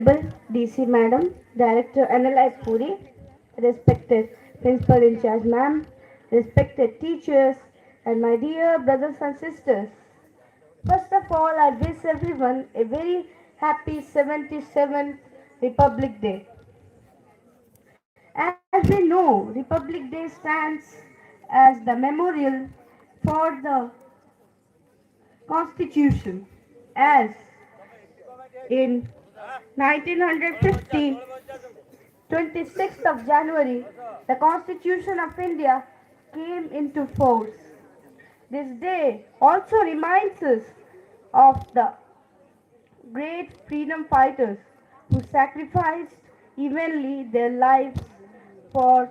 DC Madam, Director Analyze Puri, respected Principal in Charge Ma'am, respected teachers, and my dear brothers and sisters. First of all, I wish everyone a very happy 77th Republic Day. As we know, Republic Day stands as the memorial for the Constitution, as in 1950, 26th of January, the Constitution of India came into force. This day also reminds us of the great freedom fighters who sacrificed evenly their lives for